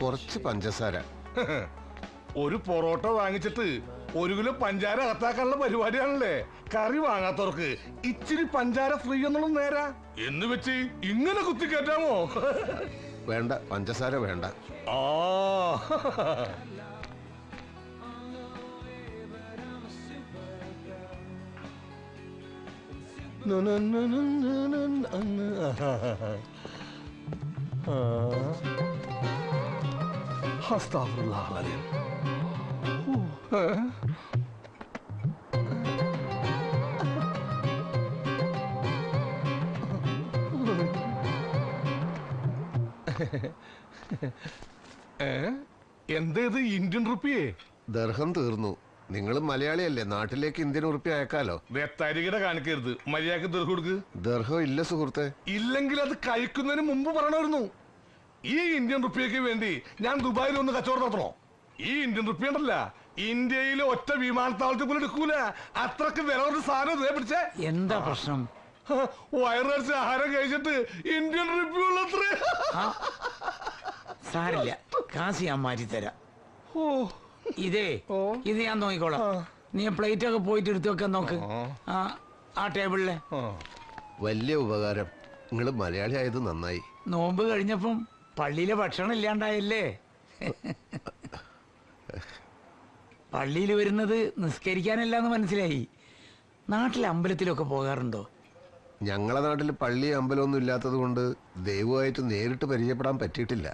കുറച്ച് പഞ്ചസാര. ഒരു പൊറോട്ട വാങ്ങിച്ചിട്ട് 1 കിലോ പഞ്ചാര അകത്താക്കാനുള്ള പരിപാടിയാണല്ലേ. കറി വാങ്ങാത്തവർക്ക് ഇച്ചിരി പഞ്ചാര ഫ്രീ എന്നുള്ള നേരാ എന്ന് വെച്ച് ഇങ്ങനെ കുത്തിക്കയറ്റാമോ? വേണ്ട, പഞ്ചസാര വേണ്ട. ആ എന്തേത് ഇന്ത്യൻ റുപ്പിയേ? ദർഹം തീർന്നു. നിങ്ങൾ മലയാളിയല്ലേ, നാട്ടിലേക്ക് ഇന്ത്യൻ ഉറുപ്പി അയക്കാലോ. വെത്തരികിട കാണിക്കരുത്, മര്യാദക്ക് ദർഹം കൊടുക്ക്. ദർഹം ഇല്ല സുഹൃത്തെ. ഇല്ലെങ്കിൽ അത് കഴിക്കുന്നതിന് മുമ്പ് പറയണമായിരുന്നു. ഈ ഇന്ത്യൻ റുപ്പിയക്ക് വേണ്ടി ഞാൻ ദുബായിൽ ഒന്ന് കച്ചവടം നടത്തണോ? ഈ ഇന്ത്യൻ റുപ്പിയ ഉണ്ടല്ല, ഇന്ത്യയിലെ ഒറ്റ വിമാനത്താവളത്തിൽ പോലും എടുക്കൂല. അത്രക്ക് വില ഒരു സാധനം പിടിച്ചേ. എന്താ പ്രശ്നം? വയറിറച്ച് ആഹാരം കഴിച്ചിട്ട് ഇന്ത്യൻ റുപ്പിയ ഉള്ളത്ര. സാരില്ല, കാശ് ഞാൻ മാറ്റി തരാം. ഇത് ഞാൻ നോക്കിക്കോളാം. നീ പ്ലേറ്റ് ഒക്കെ പോയിട്ട് എടുത്തു വെക്കാൻ നോക്ക്. ആ ടേബിളിലെ. വലിയ ഉപകാരം. നിങ്ങൾ മലയാളി ആയത് നന്നായി. നോമ്പ് കഴിഞ്ഞപ്പം പള്ളിയിലെ ഭക്ഷണം ഇല്ലാണ്ടായല്ലേ. പള്ളിയിൽ വരുന്നത് നിസ്കരിക്കാനല്ലാന്ന് മനസ്സിലായി. നാട്ടിലെ അമ്പലത്തിലൊക്കെ പോകാറുണ്ടോ? ഞങ്ങളെ നാട്ടിൽ പള്ളി അമ്പലമൊന്നും ഇല്ലാത്തത് കൊണ്ട് ദൈവമായിട്ട് നേരിട്ട് പരിചയപ്പെടാൻ പറ്റിയിട്ടില്ല.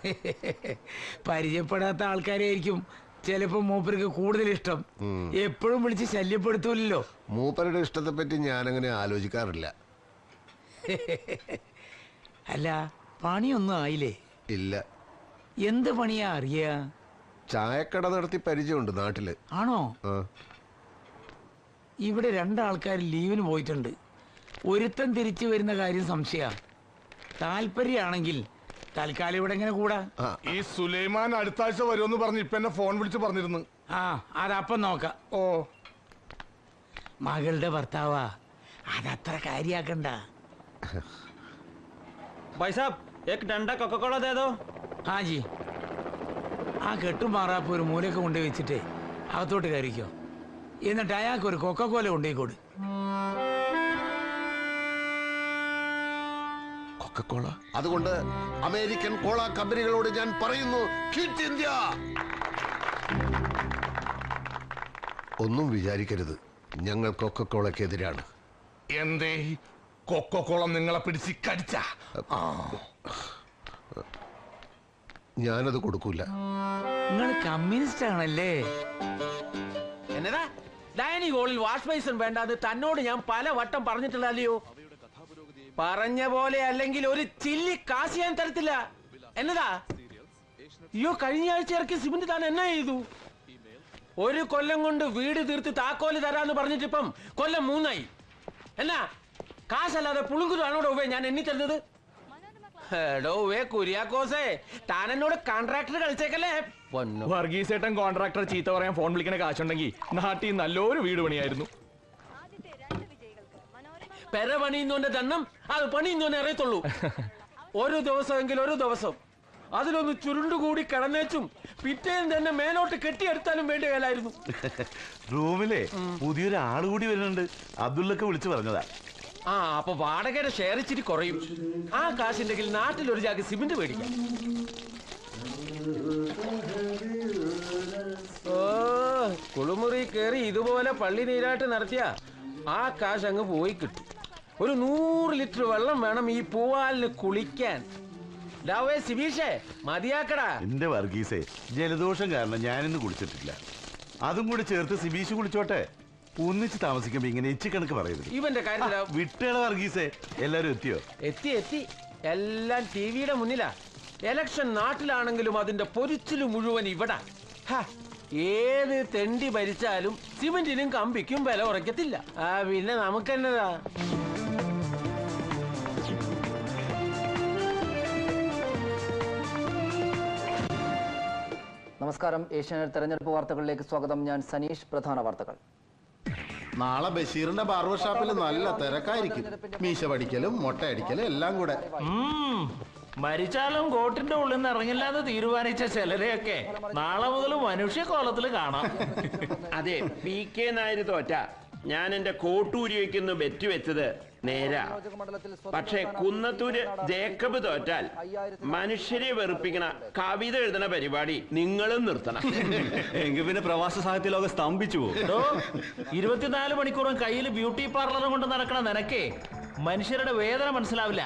പരിചയപ്പെടാത്ത ആൾക്കാരായിരിക്കും ചിലപ്പോ മൂപ്പർക്ക് കൂടുതൽ ഇഷ്ടം. എപ്പോഴും വിളിച്ച് ശല്യപ്പെടുത്തൂല്ലോ. മൂപ്പരുടെ ഇഷ്ടത്തെ പറ്റി ഞാനങ്ങനെ ആലോചിക്കാറില്ല. അല്ല, പണിയൊന്നും ആയില്ലേ? ഇല്ല. എന്ത് പണിയാ അറിയാ? ചായക്കട നടത്തി പരിചയമുണ്ട് നാട്ടില്. ആണോ? ഇവിടെ 2 ആൾക്കാർ ലീവിന് പോയിട്ടുണ്ട്. ഒരുത്തൻ തിരിച്ചു വരുന്ന കാര്യം സംശയ. താല്പര്യമാണെങ്കിൽ തൽക്കാലം ഇവിടെ എങ്ങനെ കൂടാ? ഈ സുലൈമാൻ അടുത്ത ആഴ്ച വരുമെന്ന് പറഞ്ഞ് ഇപ്പൊ എന്നെ ഫോൺ വിളിച്ച് പറഞ്ഞിരുന്നു. അതപ്പം നോക്കാം. ഓ, മകളുടെ ഭർത്താവാ, അതത്ര കാര്യാക്കണ്ട. भाई साहब एक ठंडा कोका कोला दे दो. हाँ जी. ആ കെട്ടുമാറാപ്പ് ഒരു മൂലക്ക് കൊണ്ടുപോയി വെച്ചിട്ട് അകത്തോട്ട് കയറിക്കോ. എന്നിട്ട് അയാൾക്ക് ഒരു കൊക്കക്കോല കൊണ്ടുപോയിക്കോട്. കൊക്കക്കോള? അതുകൊണ്ട് അമേരിക്കൻ കോള കമ്പനികളോട് ഞാൻ പറയുന്നു, ക്വിറ്റ് ഇന്ത്യ. ഒന്നും വിചാരിക്കരുത്, ഞങ്ങൾ കൊക്കക്കോളക്കെതിരാണ്. എന്തേ കൊക്കക്കോളം നിങ്ങളെ പിടിച്ച് കടിച്ച? ഞാനത് കൊടുക്കൂല. നിങ്ങൾ കമ്മ്യൂണിസ്റ്റ് ആണല്ലേ? എന്നതാ ഡൈനിങ് ഹോളിൽ വാഷ് ബേസിൻ വേണ്ടാന്ന് തന്നോട് ഞാൻ പല വട്ടം പറഞ്ഞിട്ടില്ലയോ? പറഞ്ഞ പോലെ അല്ലെങ്കിൽ ഒരു ചില്ലി കാശ് ഞാൻ തരത്തില്ല. എന്നതാ? അയ്യോ, കഴിഞ്ഞ ആഴ്ച ഇറക്കിയ സിമന്റ് താൻ എന്നാ ചെയ്തു? 1 കൊല്ലം കൊണ്ട് വീട് തീർത്ത് താക്കോല് തരാന്ന് പറഞ്ഞിട്ടിപ്പം കൊല്ലം 3ആയി. എന്നാ കാശല്ലാതെ പുളുങ്കുതാണോടോ ഞാൻ എണ്ണി തരുന്നത്? കുര്യാക്കോസേ, താൻ എന്നോട് കോൺട്രാക്ടർ കളിച്ചേക്കല്ലേ? വർഗീസേട്ടൻ കോൺട്രാക്ടർ ചീത്ത പറയാൻ ഫോൺ വിളിക്കണ കാശുണ്ടെങ്കിൽ നാട്ടിൽ നല്ലൊരു വീട് പണിയായിരുന്നു. പെര പണിയുന്നോന്റെ ദണ്ണം അത് പണിയുന്നോനെ അറിയത്തുള്ളൂ. ഒരു ദിവസമെങ്കിൽ ഒരു ദിവസം അതിലൊന്ന് ചുരുണ്ടുകൂടി കിടന്നേച്ചും പിറ്റേന്ന് തന്നെ മേലോട്ട് കെട്ടിയെടുത്താലും വേണ്ട കാലായിരുന്നു. റൂമിലെ പുതിയൊരു ആള് കൂടി വരുന്നുണ്ട്. അബ്ദുള്ളൊക്കെ വിളിച്ചു പറഞ്ഞതാ. അപ്പൊ വാടകയുടെ ഷെയർ ഇച്ചിരി കുറയും. ആ കാശുണ്ടെങ്കിൽ നാട്ടിൽ ഒരു ജാഗ് സിമന്റ് മേടിക്കാം. ഓ, കുളിമുറി കയറി ഇതുപോലെ പള്ളി നീരാട്ട് നടത്തിയ ആ കാശ് അങ്ങ് പോയി കിട്ടും. ഒരു 100 ലിറ്റർ വെള്ളം വേണം ഈ പൂവാലിന് കുളിക്കാൻ. സിബീഷേ, മതിയാക്കടാ. എന്റെ വർഗീസേ, ജലദോഷം കാരണം ഞാനിന്ന് കുളിച്ചിട്ടില്ല. അതും കൂടി ചേർത്ത് സിബീഷ് കുളിച്ചോട്ടെ. ഒന്നിച്ച് താമസിക്കുമ്പോ ഇങ്ങനെ ഇച്ചിക്കണക്ക് പറയരുത്. ഇവന്റെ കാര്യത്തില വിട്ടേള വർഗീസേ. എല്ലാരും എത്തിയോ? എത്തി. എല്ലാം ടിവിയുടെ മുന്നിലാ. എലക്ഷൻ നാട്ടിലാണെങ്കിലും അതിന്റെ പൊരിച്ചില് മുഴുവൻ ഇവിടെ. ഏത് തെണ്ടി ഭരിച്ചാലും സിമന്റിനും കമ്പിക്കും വില ഉറക്കത്തില്ല. പിന്നെ നമുക്കെന്നതാ? നമസ്കാരം. ഏഷ്യാനെറ്റ് തെരഞ്ഞെടുപ്പ് വാർത്തകളിലേക്ക് സ്വാഗതം. ഞാൻ സനീഷ്. പ്രധാന വാർത്തകൾ. നാളെ ബഷീറിന്റെ ബാർബർ ഷാപ്പിൽ നല്ല തിരക്കായിരിക്കും. മീശ പഠിക്കലും മൊട്ടയടിക്കലും എല്ലാം കൂടെ. മരിച്ചാലും കോട്ടിന്റെ ഉള്ളിൽ നിന്ന് ഇറങ്ങില്ലാന്ന് തീരുമാനിച്ച ചിലരെയൊക്കെ നാളെ മുതൽ മനുഷ്യക്കോലത്തിൽ കാണാം. അതെ, പി കെ നായർ തോറ്റ ഞാൻ എന്റെ കോട്ടൂരി വയ്ക്കുന്നു ബെറ്റ് വെച്ചത് നേരാ. പക്ഷെ കുന്നത്തൂര് ജേക്കബ് തോറ്റാൽ മനുഷ്യരെ വെറുപ്പിക്കണ കവിത എഴുതണ പരിപാടി നിങ്ങളും നിർത്തണം. എങ്കിൽ പിന്നെ പ്രവാസ സാഹിത്യ ലോകം സ്തംഭിച്ചു പോകും. 24 മണിക്കൂറും കയ്യിൽ ബ്യൂട്ടി പാർലറും കൊണ്ട് നടക്കണ നിനക്കേ മനുഷ്യരുടെ വേദന മനസ്സിലാവില്ല.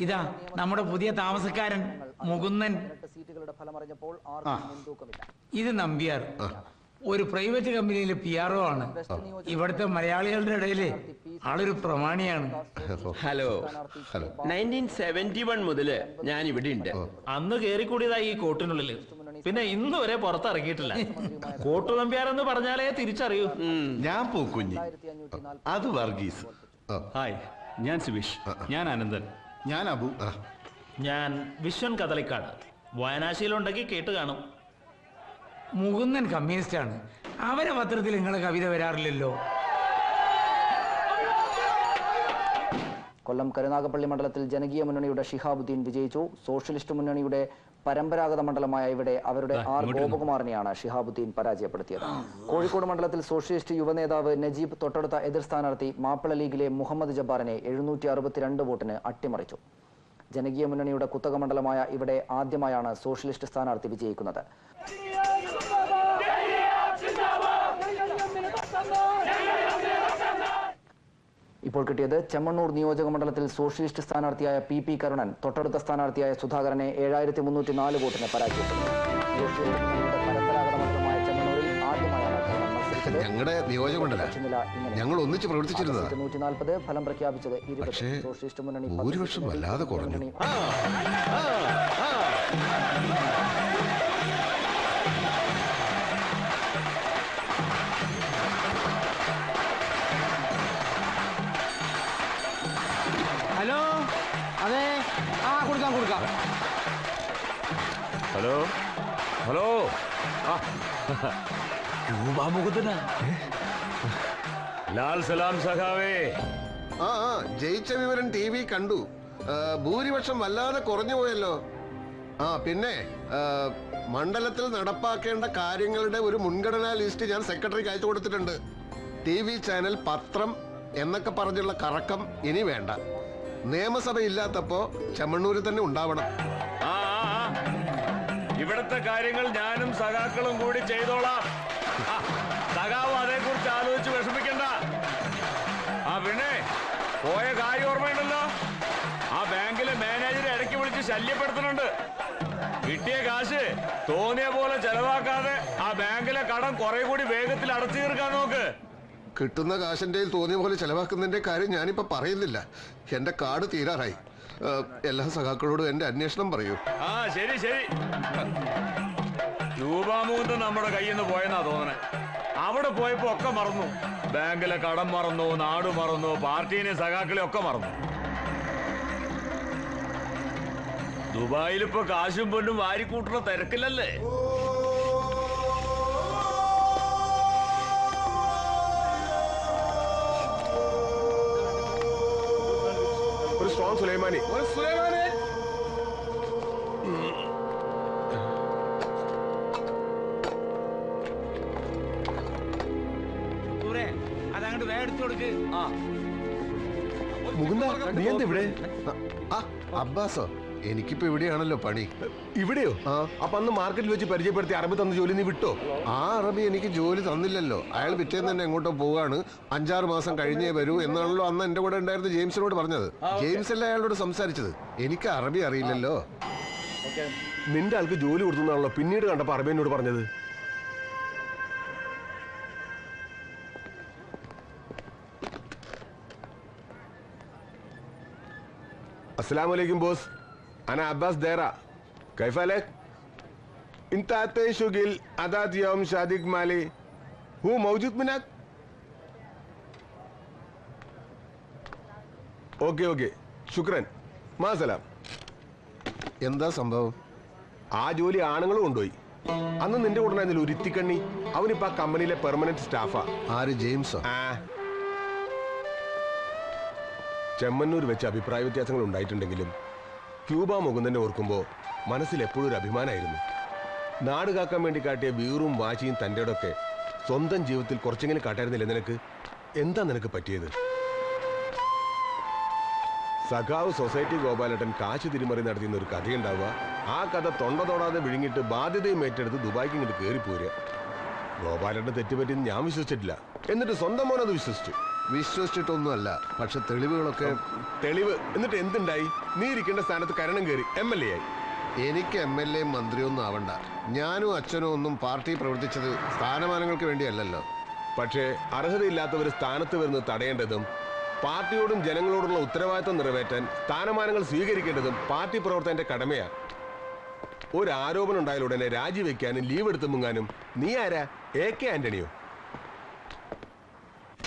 ഇതാ നമ്മുടെ പുതിയ താമസക്കാരൻ മുകുന്ദൻ. ഇത് നമ്പ്യാർ, ഒരു പ്രൈവറ്റ് കമ്പനിയിലെ PRO ആണ്. ഇവിടുത്തെ മലയാളികളുടെ ഇടയില് ആളൊരു പ്രമാണിയാണ്. ഹലോ, 1971 മുതല് ഞാൻ ഇവിടെ ഉണ്ട്. അന്ന് കേറിക്കൂടിയതായി ഈ കോട്ടിനുള്ളില്, പിന്നെ ഇന്ന് വരെ പുറത്തിറങ്ങിയിട്ടില്ല. കോട്ടു നമ്പ്യാരെന്ന് പറഞ്ഞാലേ തിരിച്ചറിയൂ. ഞാൻ പൂക്കുഞ്ഞി, അത് വർഗീസ്. ഹായ്, ഞാൻ സുബീഷ്. ഞാൻ അനന്തൻ. ഞാൻ അബു. ഞാൻ വിശ്വൻ കദളിക്കാട്. വായനാശീലമുണ്ടെങ്കിൽ കേട്ട് കാണും. മുകുന്ദൻ കമ്മ്യൂണിസ്റ്റ് ആണ്. അവരെ പത്രത്തിൽ നിങ്ങളെ കവിത വരാറില്ലല്ലോ. കൊല്ലം കരുനാഗപ്പള്ളി മണ്ഡലത്തിൽ ജനകീയ മുന്നണിയുടെ ഷിഹാബുദ്ദീൻ വിജയിച്ചു. സോഷ്യലിസ്റ്റ് മുന്നണിയുടെ പരമ്പരാഗത മണ്ഡലമായ ഇവിടെ അവരുടെ R ഗോപകുമാറിനെയാണ് ഷിഹാബുദ്ദീൻ പരാജയപ്പെടുത്തിയത്. കോഴിക്കോട് മണ്ഡലത്തിൽ സോഷ്യലിസ്റ്റ് യുവനേതാവ് നജീബ് തൊട്ടടുത്ത എതിർ സ്ഥാനാർത്ഥി മാപ്പിള ലീഗിലെ മുഹമ്മദ് ജബ്ബാറിനെ 762 വോട്ടിന് അട്ടിമറിച്ചു. ജനകീയ മുന്നണിയുടെ കുത്തക മണ്ഡലമായ ഇവിടെ ആദ്യമായാണ് സോഷ്യലിസ്റ്റ് സ്ഥാനാർത്ഥി വിജയിക്കുന്നത്. ഇപ്പോൾ കിട്ടിയത് ചെമ്മണ്ണൂർ നിയോജക മണ്ഡലത്തിൽ സോഷ്യലിസ്റ്റ് സ്ഥാനാർത്ഥിയായ PP കരുണൻ തൊട്ടടുത്ത സ്ഥാനാർത്ഥിയായ സുധാകരനെ 7304 വോട്ടിന് പരാജയപ്പെട്ടു. പരമ്പരാഗത മണ്ഡലമായ ചെമ്മണ്ണൂരിൽ ആദ്യമായാണ് കരുണൻ മത്സരിച്ചത്. ഞങ്ങളുടെ നിയോജകമണ്ഡലം ഞങ്ങൾ ഒന്നിച്ച് പ്രവർത്തിച്ചിരുന്നത്. 140 ഫലം പ്രഖ്യാപിച്ചത് 20. സോഷ്യലിസ്റ്റ് മുന്നണി ഭൂരിപക്ഷം വല്ലാതെ കുറഞ്ഞു. ഹലോ, അതെ, കൊടുക്കാം. ഹലോ ഹലോ, ലാൽ സലാം സഖാവേ. ജയിച്ച വിവരം TV കണ്ടു. ഭൂരിപക്ഷം വല്ലാതെ കുറഞ്ഞു പോയല്ലോ. പിന്നെ മണ്ഡലത്തിൽ നടപ്പാക്കേണ്ട കാര്യങ്ങളുടെ ഒരു മുൻഗണനാ ലിസ്റ്റ് ഞാൻ സെക്രട്ടറിക്ക് അയച്ചു കൊടുത്തിട്ടുണ്ട്. TV ചാനൽ, പത്രം എന്നൊക്കെ പറഞ്ഞുള്ള കറക്കം ഇനി വേണ്ട. നിയമസഭ ഇല്ലാത്തപ്പോ ചെമ്മണ്ണൂരിൽ തന്നെ ഉണ്ടാവണം. ഇവിടത്തെ കാര്യങ്ങൾ ഞാനും സഖാക്കളും കൂടി ചെയ്തോളാം. സഖാവ് അതേക്കുറിച്ച് ആലോചിച്ച് വിഷമിക്കണ്ട. പിന്നെ പോയ കാര്യം ഓർമ്മയുണ്ടല്ലോ, ആ ബാങ്കിലെ മാനേജറെ ഇടയ്ക്ക് വിളിച്ച് ശല്യപ്പെടുത്തുന്നുണ്ട്. കിട്ടിയ കാശ് തോന്നിയ പോലെ ചെലവാക്കാതെ ആ ബാങ്കിലെ കടം കുറെ കൂടി വേഗത്തിൽ അടച്ചു തീർക്കാൻ നോക്ക്. കിട്ടുന്ന കാശിന്റെ തോന്നിയ പോലെ ചെലവാക്കുന്നതിന്റെ കാര്യം ഞാനിപ്പോ പറയുന്നില്ല. എന്റെ കാർഡ് തീരാറായി. എല്ലാ സഖാക്കളോടും എന്റെ അന്വേഷണം പറയൂ. ശരി. രൂപാമുഖത്ത് നമ്മുടെ കയ്യിൽ നിന്ന് പോയെന്നാ തോന്നണേ. അവിടെ പോയപ്പോ ഒക്കെ മറന്നു. ബാങ്കിലെ കടം മറന്നു, നാട് മറന്നു, പാർട്ടീനെ സഖാക്കളെ ഒക്കെ മറന്നു. ദുബായിലിപ്പോ കാശും പൊന്നും വാരിക്കൂട്ടുന്ന തിരക്കില്ലല്ലേ. ഒരു സ്ട്രോങ് സുലൈമാനി. അതങ്ങോട്ട് വേഗം എടുത്തു കൊടുക്ക്. മുകുന്ദ, നീ എന്താ ഇവിടെ? അബ്ബാസോ, എനിക്കിപ്പോ ഇവിടെയാണല്ലോ പണി. ഇവിടെയോ? അപ്പൊ അന്ന് മാർക്കറ്റിൽ വെച്ച് പരിചയപ്പെടുത്തി അറബി തന്ന ജോലി നീ വിട്ടോ? ആ അറബി എനിക്ക് ജോലി തന്നില്ലല്ലോ. അയാൾ പിറ്റേന്ന് തന്നെ എങ്ങോട്ടോ പോവാണ്, 5-6 മാസം കഴിഞ്ഞേ വരൂ എന്നാണല്ലോ അന്ന് എന്റെ കൂടെ ഉണ്ടായിരുന്ന ജെയിംസിനോട് പറഞ്ഞത്. ജെയിംസ് അല്ല അയാളോട് സംസാരിച്ചത്. എനിക്ക് അറബി അറിയില്ലല്ലോ. നിന്റെ ആൾക്ക് ജോലി കൊടുത്തുന്നാണല്ലോ പിന്നീട് കണ്ടപ്പോ അറബി എന്നോട് പറഞ്ഞത്. अस्सलामुअलैकुम बोस, अना अब्बास देरा, कैफ हालक? इंत आते शुगिल अदात यौम शादिक माली हूँ मौजूद मिनाक? ओके शुक्रन, मासलाम. എന്താ സംഭവം? ആ ജോലി ആണുങ്ങൾ കൊണ്ടുപോയി. അന്ന് നിന്റെ കൂടെ ഒരു ഇത്തിക്കണ്ണി, അവനിപ്പോ ആ കമ്പനിയിലെ പെർമനന്റ് സ്റ്റാഫാ. ആര്, ജെയിംസോ? ചെമ്മന്നൂർ വെച്ച് അഭിപ്രായ വ്യത്യാസങ്ങൾ ഉണ്ടായിട്ടുണ്ടെങ്കിലും ക്യൂബ മുകുന്ദനെ ഓർക്കുമ്പോ മനസ്സിൽ എപ്പോഴും ഒരു അഭിമാനമായിരുന്നു. നാട് കാക്കാൻ വേണ്ടി കാട്ടിയ വീറും വാശിയും തൻ്റെയൊക്കെ സ്വന്തം ജീവിതത്തിൽ കുറച്ചെങ്കിലും കാട്ടായിരുന്നില്ല നിനക്ക്? എന്താ നിനക്ക് പറ്റിയത്? സഖാവ് സൊസൈറ്റി ഗോപാലേട്ടൻ കാശ് തിരിമറി നടത്തിയെന്ന ഒരു കഥയുണ്ടാവുക, ആ കഥ തൊണ്ട തൊടാതെ വിഴുങ്ങിട്ട് ബാധ്യതയും ഏറ്റെടുത്ത് ദുബായിക്ക് ഇങ്ങോട്ട് കയറിപ്പോരുക. ഗോപാലേട്ടൻ തെറ്റുപറ്റിയെന്ന് ഞാൻ വിശ്വസിച്ചിട്ടില്ല, എന്നിട്ട് സ്വന്തം മോനത് വിശ്വസിച്ചു. വിശ്വസിച്ചിട്ടൊന്നുമല്ല, പക്ഷെ തെളിവുകളൊക്കെ. തെളിവ് എന്നിട്ട് എന്തുണ്ടായി? നീ ഇരിക്കേണ്ട സ്ഥാനത്ത് കരണം കയറി MLA ആയി. എനിക്ക് MLA മന്ത്രിയൊന്നും ആവണ്ട. ഞാനും അച്ഛനും ഒന്നും പാർട്ടി പ്രവർത്തിച്ചത് സ്ഥാനമാനങ്ങൾക്ക് വേണ്ടിയല്ലല്ലോ. പക്ഷേ അർഹതയില്ലാത്തവർ സ്ഥാനത്ത് വരുന്നത് തടയേണ്ടതും പാർട്ടിയോടും ജനങ്ങളോടുള്ള ഉത്തരവാദിത്വം നിറവേറ്റാൻ സ്ഥാനമാനങ്ങൾ സ്വീകരിക്കേണ്ടതും പാർട്ടി പ്രവർത്തകന്റെ കടമയാണ്. ഒരു ആരോപണം ഉണ്ടായാലുടനെ രാജിവെക്കാനും ലീവ് എടുത്തു മുങ്ങാനും നീ ആരാ? AK Antonio?